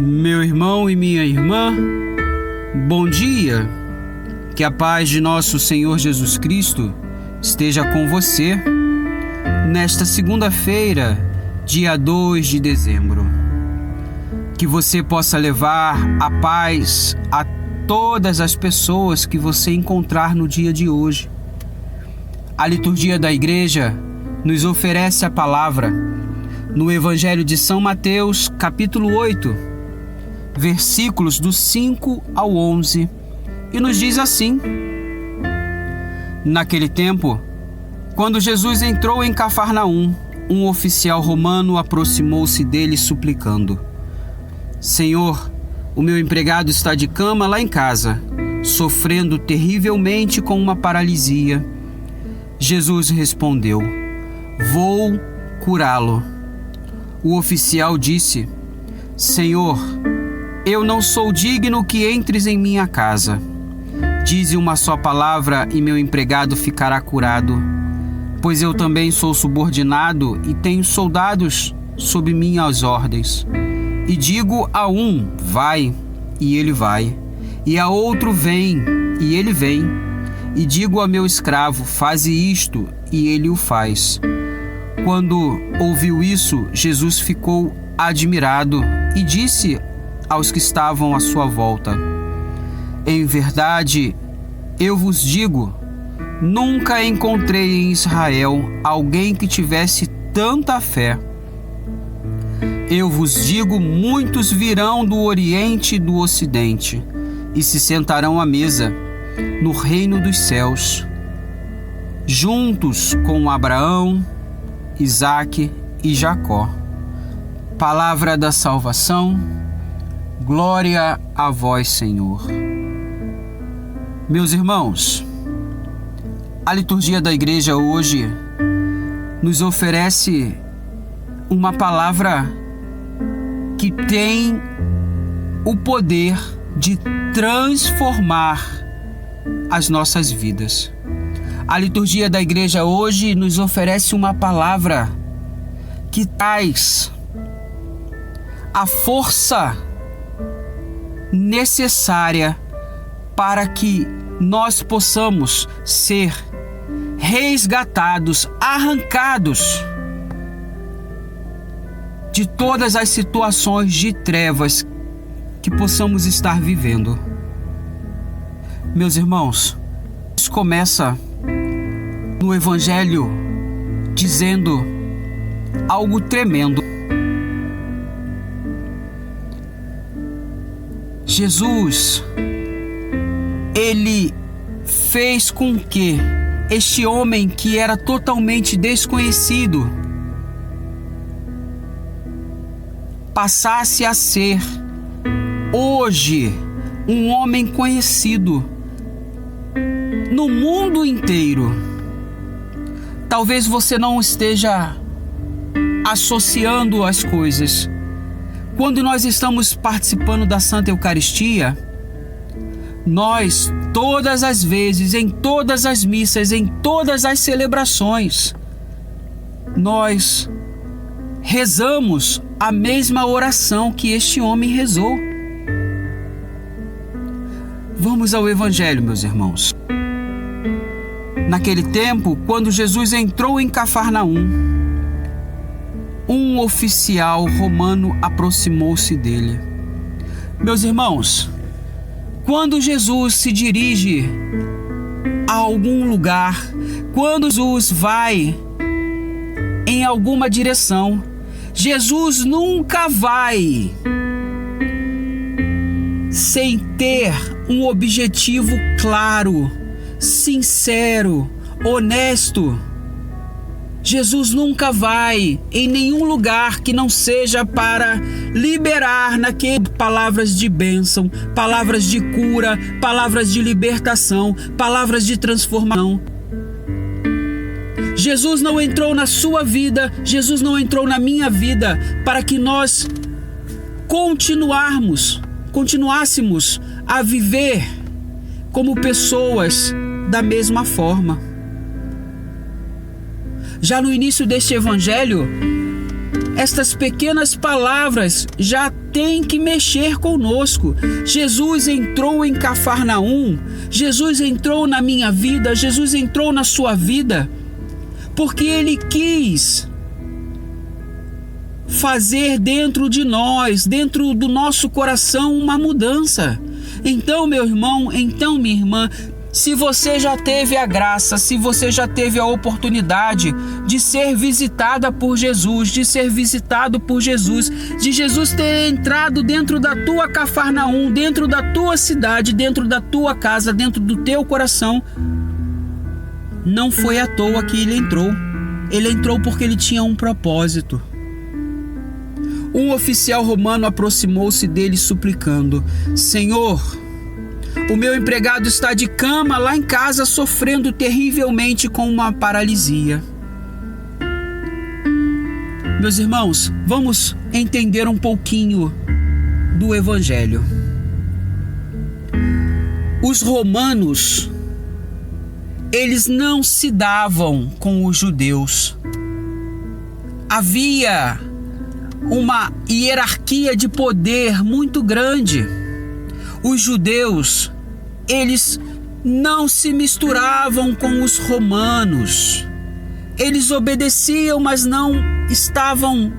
Meu irmão e minha irmã, bom dia. Que a paz de nosso Senhor Jesus Cristo esteja com você nesta segunda-feira, dia 2 de dezembro. Que você possa levar a paz a todas as pessoas que você encontrar no dia de hoje. A liturgia da igreja nos oferece a palavra no Evangelho de São Mateus, capítulo 8, versículos do 5 ao 11, e nos diz assim: Naquele tempo, quando Jesus entrou em Cafarnaum, um oficial romano aproximou-se dele suplicando: Senhor, o meu empregado está de cama lá em casa, sofrendo terrivelmente com uma paralisia. Jesus respondeu: Vou curá-lo. O oficial disse: Senhor, eu não sou digno que entres em minha casa. Dize uma só palavra e meu empregado ficará curado, pois eu também sou subordinado e tenho soldados sob minhas ordens. E digo a um, vai, e ele vai, e a outro, vem, e ele vem. E digo a meu escravo, faze isto, e ele o faz. Quando ouviu isso, Jesus ficou admirado e disse aos que estavam à sua volta: Em verdade, eu vos digo, nunca encontrei em Israel alguém que tivesse tanta fé. Eu vos digo, muitos virão do Oriente e do Ocidente e se sentarão à mesa no reino dos céus, juntos com Abraão, Isaque e Jacó. Palavra da salvação. Glória a vós, Senhor. Meus irmãos, a liturgia da igreja hoje nos oferece uma palavra que tem o poder de transformar as nossas vidas. A liturgia da igreja hoje nos oferece uma palavra que traz a força necessária para que nós possamos ser resgatados, arrancados de todas as situações de trevas que possamos estar vivendo. Meus irmãos, isso começa no Evangelho dizendo algo tremendo. Jesus, ele fez com que este homem que era totalmente desconhecido passasse a ser hoje um homem conhecido no mundo inteiro. Talvez você não esteja associando as coisas. Quando nós estamos participando da Santa Eucaristia, nós, todas as vezes, em todas as missas, em todas as celebrações, nós rezamos a mesma oração que este homem rezou. Vamos ao Evangelho, meus irmãos. Naquele tempo, quando Jesus entrou em Cafarnaum, um oficial romano aproximou-se dele. Meus irmãos, quando Jesus se dirige a algum lugar, quando Jesus vai em alguma direção, Jesus nunca vai sem ter um objetivo claro, sincero, honesto. Jesus nunca vai em nenhum lugar que não seja para liberar palavras de bênção, palavras de cura, palavras de libertação, palavras de transformação. Jesus não entrou na sua vida, Jesus não entrou na minha vida para que nós continuássemos a viver como pessoas da mesma forma. Já no início deste evangelho, estas pequenas palavras já têm que mexer conosco. Jesus entrou em Cafarnaum, Jesus entrou na minha vida, Jesus entrou na sua vida, porque Ele quis fazer dentro de nós, dentro do nosso coração, uma mudança. Então, meu irmão, então, minha irmã, se você já teve a graça, se você já teve a oportunidade de ser visitada por Jesus, de ser visitado por Jesus, de Jesus ter entrado dentro da tua Cafarnaum, dentro da tua cidade, dentro da tua casa, dentro do teu coração, não foi à toa que Ele entrou. Ele entrou porque Ele tinha um propósito. Um oficial romano aproximou-se dele suplicando: Senhor, o meu empregado está de cama lá em casa, sofrendo terrivelmente com uma paralisia. Meus irmãos, vamos entender um pouquinho do Evangelho. Os romanos, eles não se davam com os judeus. Havia uma hierarquia de poder muito grande. Os judeus, eles não se misturavam com os romanos. Eles obedeciam, mas não estavam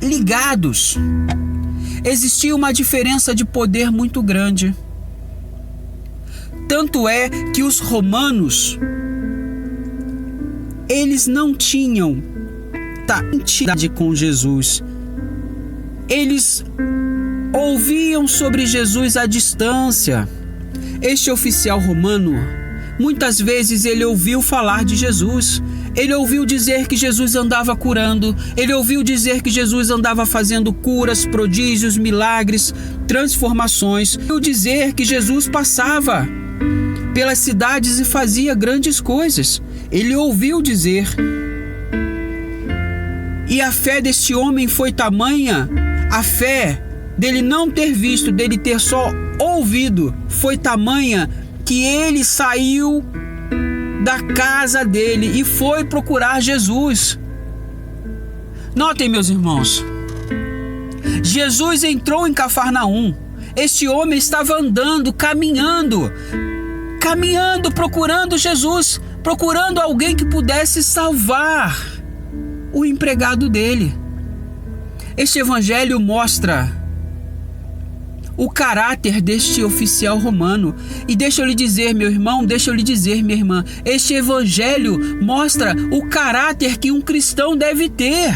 ligados. Existia uma diferença de poder muito grande. Tanto é que os romanos, eles não tinham intimidade com Jesus. Eles ouviam sobre Jesus à distância. Este oficial romano, muitas vezes ele ouviu falar de Jesus. Ele ouviu dizer que Jesus andava curando. Ele ouviu dizer que Jesus andava fazendo curas, prodígios, milagres, transformações. Ele ouviu dizer que Jesus passava pelas cidades e fazia grandes coisas. Ele ouviu dizer. E a fé deste homem foi tamanha, a fé dele não ter visto, dele ter só ouvido, foi tamanha que ele saiu da casa dele e foi procurar Jesus. Notem, meus irmãos, Jesus entrou em Cafarnaum. Este homem estava andando, caminhando, procurando Jesus, procurando alguém que pudesse salvar o empregado dele. Este evangelho mostra o caráter deste oficial romano. E deixa eu lhe dizer, meu irmão, deixa eu lhe dizer, minha irmã, este evangelho mostra o caráter que um cristão deve ter.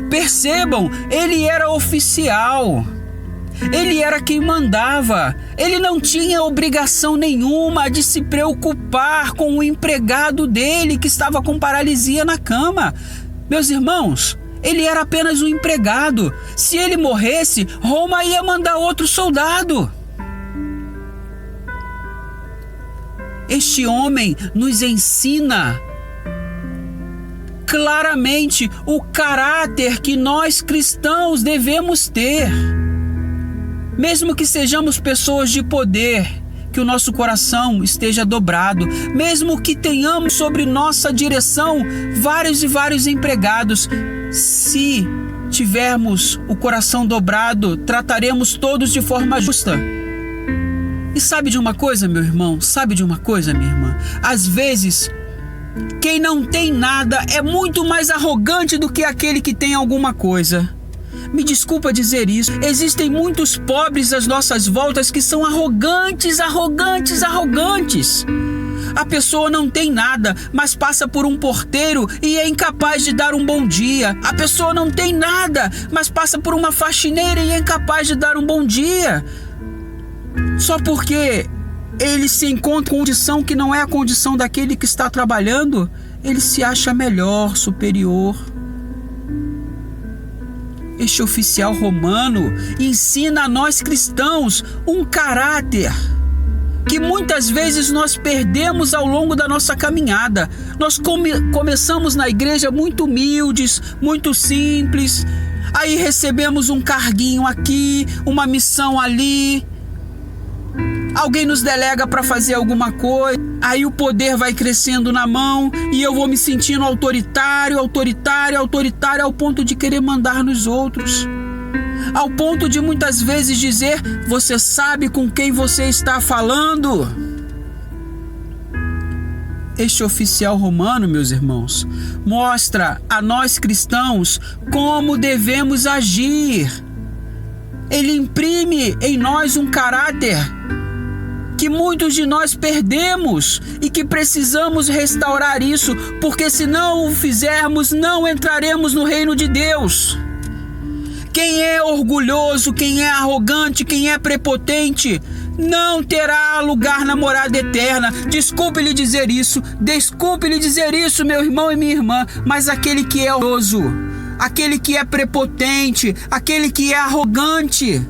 Percebam, ele era oficial. Ele era quem mandava. Ele não tinha obrigação nenhuma de se preocupar com o empregado dele que estava com paralisia na cama. Meus irmãos, ele era apenas um empregado. Se ele morresse, Roma ia mandar outro soldado. Este homem nos ensina claramente o caráter que nós cristãos devemos ter. Mesmo que sejamos pessoas de poder, que o nosso coração esteja dobrado, mesmo que tenhamos sobre nossa direção vários e vários empregados, se tivermos o coração dobrado, trataremos todos de forma justa. E sabe de uma coisa, meu irmão? Sabe de uma coisa, minha irmã? Às vezes, quem não tem nada é muito mais arrogante do que aquele que tem alguma coisa. Me desculpa dizer isso. Existem muitos pobres às nossas voltas que são arrogantes. A pessoa não tem nada, mas passa por um porteiro e é incapaz de dar um bom dia. A pessoa não tem nada, mas passa por uma faxineira e é incapaz de dar um bom dia. Só porque ele se encontra com condição que não é a condição daquele que está trabalhando, ele se acha melhor, superior. Este oficial romano ensina a nós cristãos um caráter que muitas vezes nós perdemos ao longo da nossa caminhada. Nós começamos na igreja muito humildes, muito simples, aí recebemos um carguinho aqui, uma missão ali, Alguém nos delega para fazer alguma coisa, aí o poder vai crescendo na mão e eu vou me sentindo autoritário, ao ponto de querer mandar nos outros. Ao ponto de muitas vezes dizer: você sabe com quem você está falando? Este oficial romano, meus irmãos, mostra a nós cristãos como devemos agir. Ele imprime em nós um caráter que muitos de nós perdemos e que precisamos restaurar isso, porque se não o fizermos, não entraremos no reino de Deus. Quem é orgulhoso, quem é arrogante, quem é prepotente, não terá lugar na morada eterna. Desculpe lhe dizer isso, meu irmão e minha irmã, mas aquele que é orgulhoso, aquele que é prepotente, aquele que é arrogante,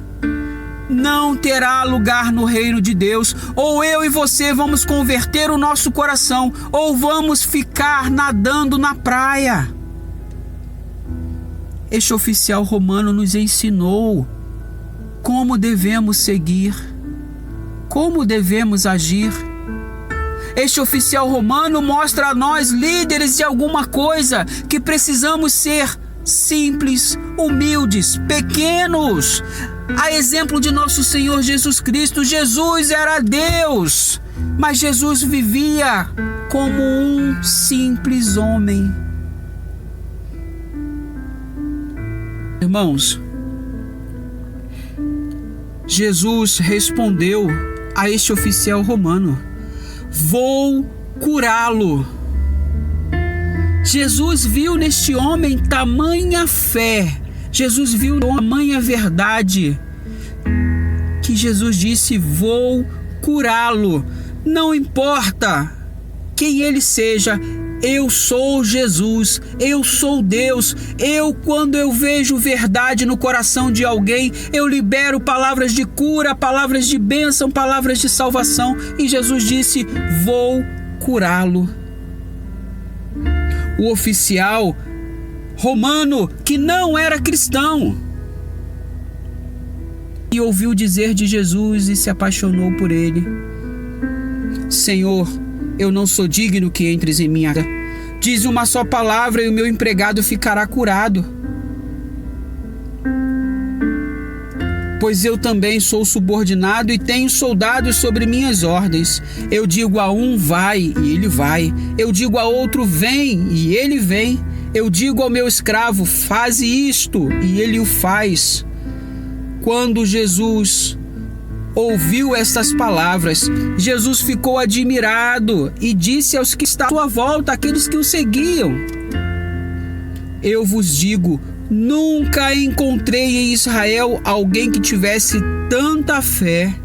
não terá lugar no reino de Deus. Ou eu e você vamos converter o nosso coração, ou vamos ficar nadando na praia. Este oficial romano nos ensinou como devemos seguir, como devemos agir. Este oficial romano mostra a nós, líderes de alguma coisa, que precisamos ser simples, humildes, pequenos. A exemplo de nosso Senhor Jesus Cristo, Jesus era Deus, mas Jesus vivia como um simples homem. Irmãos, Jesus respondeu a este oficial romano: vou curá-lo. Jesus viu neste homem tamanha fé, Jesus viu tamanha verdade, que Jesus disse: vou curá-lo. Não importa quem ele seja, eu sou Jesus, eu sou Deus. Quando eu vejo verdade no coração de alguém, eu libero palavras de cura, palavras de bênção, palavras de salvação. E Jesus disse: vou curá-lo. O oficial romano, que não era cristão, e ouviu dizer de Jesus e se apaixonou por ele: Senhor, eu não sou digno que entres em minha casa. Diz uma só palavra e o meu empregado ficará curado. Pois eu também sou subordinado e tenho soldados sobre minhas ordens. Eu digo a um: vai, e ele vai. Eu digo a outro: vem, e ele vem. Eu digo ao meu escravo: faze isto, e ele o faz. Quando Jesus ouviu estas palavras, Jesus ficou admirado e disse aos que estavam à sua volta, aqueles que o seguiam: eu vos digo, nunca encontrei em Israel alguém que tivesse tanta fé.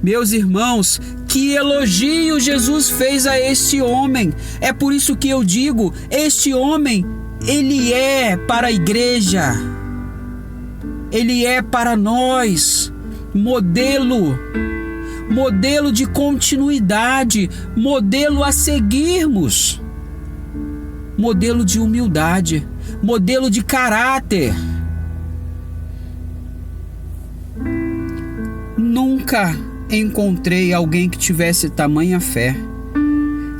Meus irmãos, que elogio Jesus fez a este homem. É por isso que eu digo, este homem, ele é para a igreja, ele é para nós modelo de continuidade, modelo a seguirmos, modelo de humildade, modelo de caráter. Nunca encontrei alguém que tivesse tamanha fé.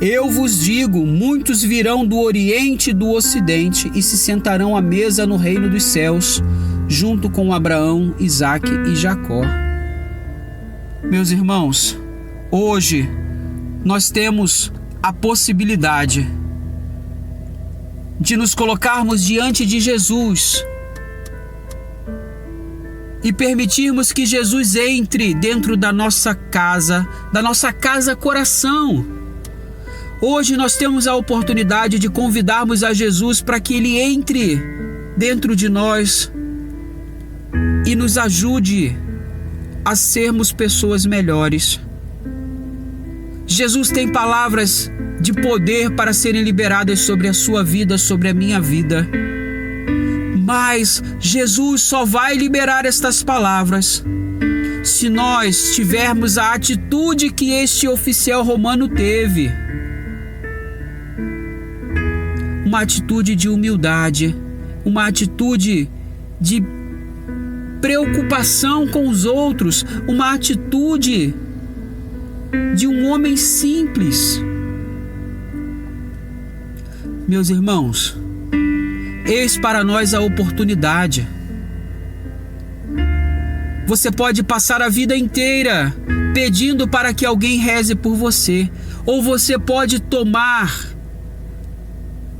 Eu vos digo, muitos virão do Oriente e do Ocidente e se sentarão à mesa no reino dos céus, junto com Abraão, Isaque e Jacó. Meus irmãos, hoje nós temos a possibilidade de nos colocarmos diante de Jesus e permitirmos que Jesus entre dentro da nossa casa coração. Hoje nós temos a oportunidade de convidarmos a Jesus para que Ele entre dentro de nós e nos ajude a sermos pessoas melhores. Jesus tem palavras de poder para serem liberadas sobre a sua vida, sobre a minha vida. Mas Jesus só vai liberar estas palavras se nós tivermos a atitude que este oficial romano teve. Uma atitude de humildade, uma atitude de preocupação com os outros, uma atitude de um homem simples. Meus irmãos, eis para nós a oportunidade. Você pode passar a vida inteira pedindo para que alguém reze por você, ou você pode tomar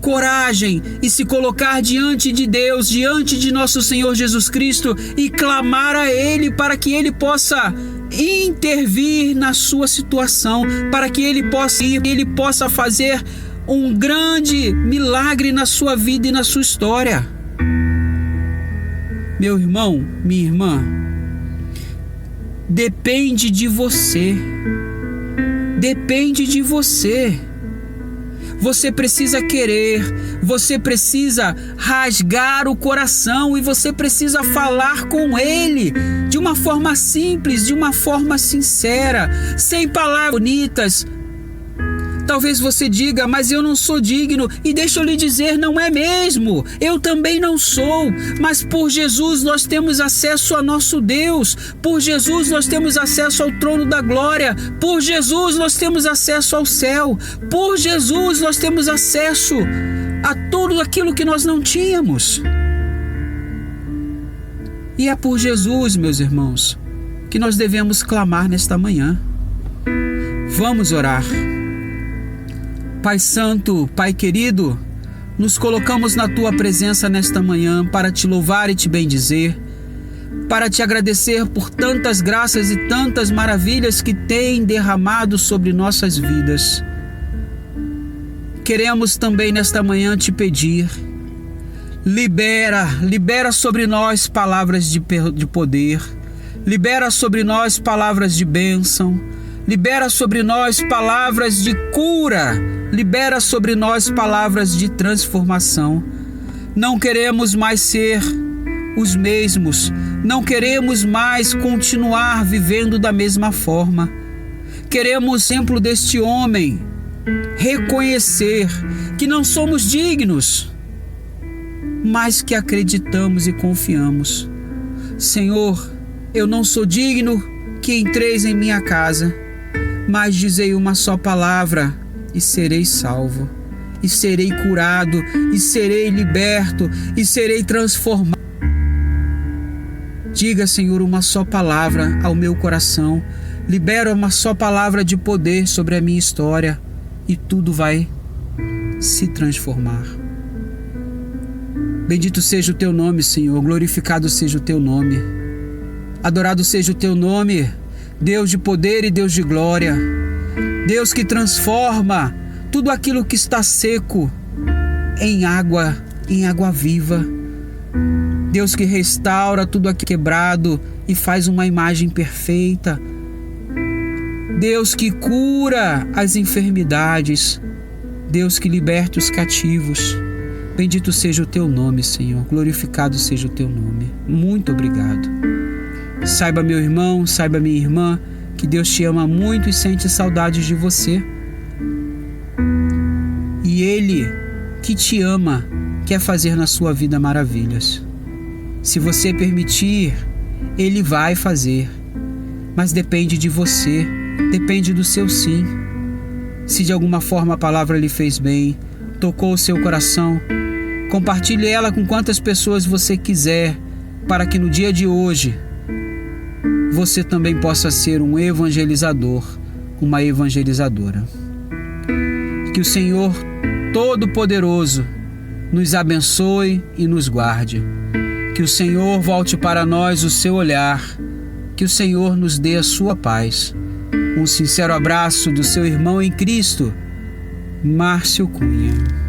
coragem e se colocar diante de Deus, diante de nosso Senhor Jesus Cristo e clamar a Ele para que Ele possa intervir na sua situação, para que Ele possa fazer um grande milagre na sua vida e na sua história. Meu irmão, minha irmã, depende de você. Depende de você. Você precisa querer, você precisa rasgar o coração e você precisa falar com Ele de uma forma simples, de uma forma sincera, sem palavras bonitas. Talvez você diga, mas eu não sou digno, e deixa eu lhe dizer, não é mesmo, eu também não sou, mas por Jesus nós temos acesso a nosso Deus, por Jesus nós temos acesso ao trono da glória, por Jesus nós temos acesso ao céu, por Jesus nós temos acesso a tudo aquilo que nós não tínhamos. E é por Jesus, meus irmãos, que nós devemos clamar nesta manhã. Vamos orar. Pai Santo, Pai querido, nos colocamos na Tua presença nesta manhã para Te louvar e Te bendizer, para Te agradecer por tantas graças e tantas maravilhas que tem derramado sobre nossas vidas. Queremos também nesta manhã Te pedir, libera sobre nós palavras de poder, libera sobre nós palavras de bênção, libera sobre nós palavras de cura, libera sobre nós palavras de transformação. Não queremos mais ser os mesmos, não queremos mais continuar vivendo da mesma forma. Queremos, exemplo deste homem, reconhecer que não somos dignos, mas que acreditamos e confiamos. Senhor, eu não sou digno que entreis em minha casa, mas dizei uma só palavra e serei salvo, e serei curado, e serei liberto, e serei transformado. Diga, Senhor, uma só palavra ao meu coração, libera uma só palavra de poder sobre a minha história, e tudo vai se transformar. Bendito seja o Teu nome, Senhor, glorificado seja o Teu nome, adorado seja o Teu nome, Deus de poder e Deus de glória, Deus que transforma tudo aquilo que está seco em água viva, Deus que restaura tudo aquilo quebrado e faz uma imagem perfeita, Deus que cura as enfermidades, Deus que liberta os cativos. Bendito seja o Teu nome, Senhor, glorificado seja o Teu nome. Muito obrigado. Saiba, meu irmão, saiba, minha irmã, que Deus te ama muito e sente saudades de você. E Ele, que te ama, quer fazer na sua vida maravilhas. Se você permitir, Ele vai fazer. Mas depende de você, depende do seu sim. Se de alguma forma a palavra lhe fez bem, tocou o seu coração, compartilhe ela com quantas pessoas você quiser, para que no dia de hoje você também possa ser um evangelizador, uma evangelizadora. Que o Senhor Todo-Poderoso nos abençoe e nos guarde. Que o Senhor volte para nós o seu olhar. Que o Senhor nos dê a sua paz. Um sincero abraço do seu irmão em Cristo, Márcio Cunha.